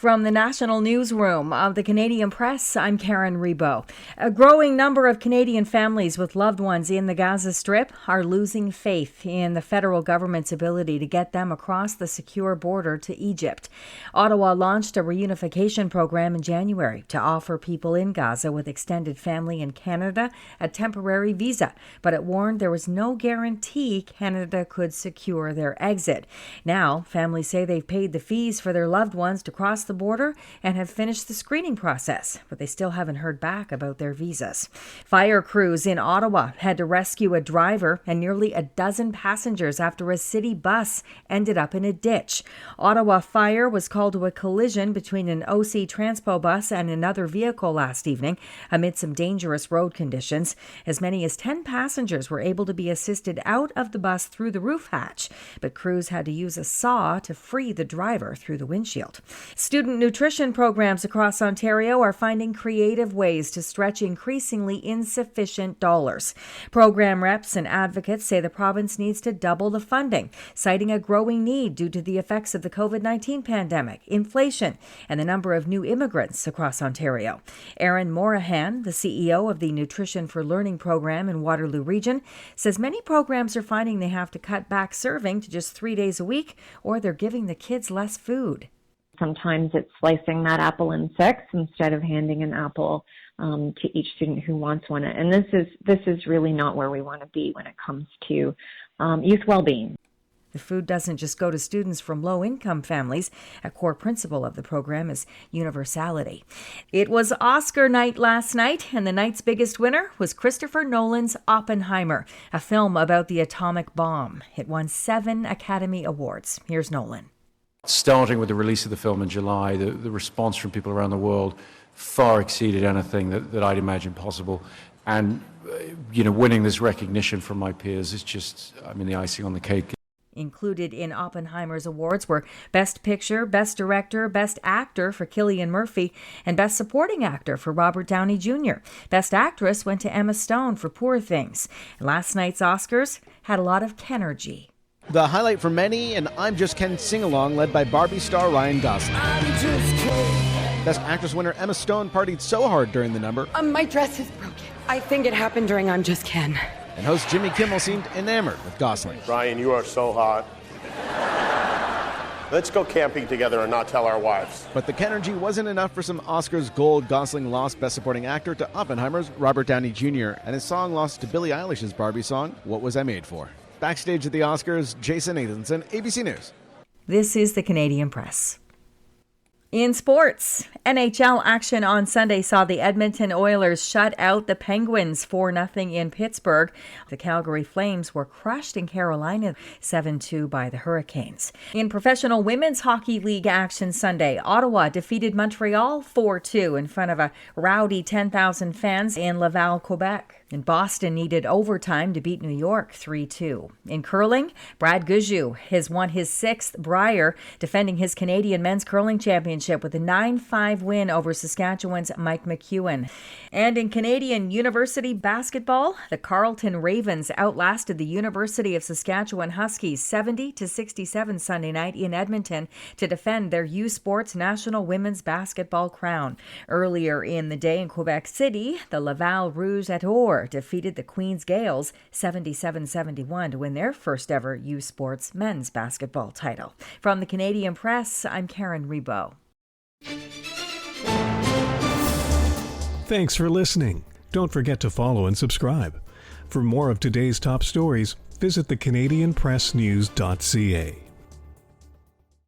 From the National Newsroom of the Canadian Press, I'm Karen Rebo. A growing number of Canadian families with loved ones in the Gaza Strip are losing faith in the federal government's ability to get them across the secure border to Egypt. Ottawa launched a reunification program in January to offer people in Gaza with extended family in Canada a temporary visa, but it warned there was no guarantee Canada could secure their exit. Now, families say they've paid the fees for their loved ones to cross the border and have finished the screening process, but they still haven't heard back about their visas. Fire crews in Ottawa had to rescue a driver and nearly a dozen passengers after a city bus ended up in a ditch. Ottawa Fire was called to a collision between an OC Transpo bus and another vehicle last evening amid some dangerous road conditions. As many as 10 passengers were able to be assisted out of the bus through the roof hatch, but crews had to use a saw to free the driver through the windshield. Student nutrition programs across Ontario are finding creative ways to stretch increasingly insufficient dollars. Program reps and advocates say the province needs to double the funding, citing a growing need due to the effects of the COVID-19 pandemic, inflation, and the number of new immigrants across Ontario. Aaron Morahan, the CEO of the Nutrition for Learning program in Waterloo Region, says many programs are finding they have to cut back serving to just 3 days a week, or they're giving the kids less food. Sometimes it's slicing that apple in 6 instead of handing an apple to each student who wants one. And this is really not where we want to be when it comes to youth well-being. The food doesn't just go to students from low-income families. A core principle of the program is universality. It was Oscar night last night, and the night's biggest winner was Christopher Nolan's Oppenheimer, a film about the atomic bomb. It won 7 Academy Awards. Here's Nolan. Starting with the release of the film in July, the response from people around the world far exceeded anything that I'd imagined possible. And, winning this recognition from my peers is just, the icing on the cake. Included in Oppenheimer's awards were Best Picture, Best Director, Best Actor for Cillian Murphy, and Best Supporting Actor for Robert Downey Jr. Best Actress went to Emma Stone for Poor Things. Last night's Oscars had a lot of Kenergy. The highlight for many, an I'm Just Ken sing-along led by Barbie star Ryan Gosling. Best Actress winner Emma Stone partied so hard during the number. My dress is broken. I think it happened during I'm Just Ken. And host Jimmy Kimmel seemed enamored with Gosling. Ryan, you are so hot. Let's go camping together and not tell our wives. But the Kenergy wasn't enough for some Oscars gold. Gosling lost Best Supporting Actor to Oppenheimer's Robert Downey Jr., and his song lost to Billie Eilish's Barbie song, What Was I Made For? Backstage at the Oscars, Jason Nathanson, ABC News. This is the Canadian Press. In sports, NHL action on Sunday saw the Edmonton Oilers shut out the Penguins 4-0 in Pittsburgh. The Calgary Flames were crushed in Carolina 7-2 by the Hurricanes. In professional women's hockey league action Sunday, Ottawa defeated Montreal 4-2 in front of a rowdy 10,000 fans in Laval, Quebec. And Boston needed overtime to beat New York 3-2. In curling, Brad Gujou has won his 6th Brier, defending his Canadian men's curling championship with a 9-5 win over Saskatchewan's Mike McEwen. And in Canadian university basketball, the Carleton Ravens outlasted the University of Saskatchewan Huskies 70-67 Sunday night in Edmonton to defend their U Sports National Women's Basketball crown. Earlier in the day in Quebec City, the Laval Rouge et Or defeated the Queen's Gales 77-71 to win their first ever U Sports men's basketball title. From the Canadian Press, I'm Karen Rebo. Thanks for listening. Don't forget to follow and subscribe. For more of today's top stories, visit thecanadianpressnews.ca.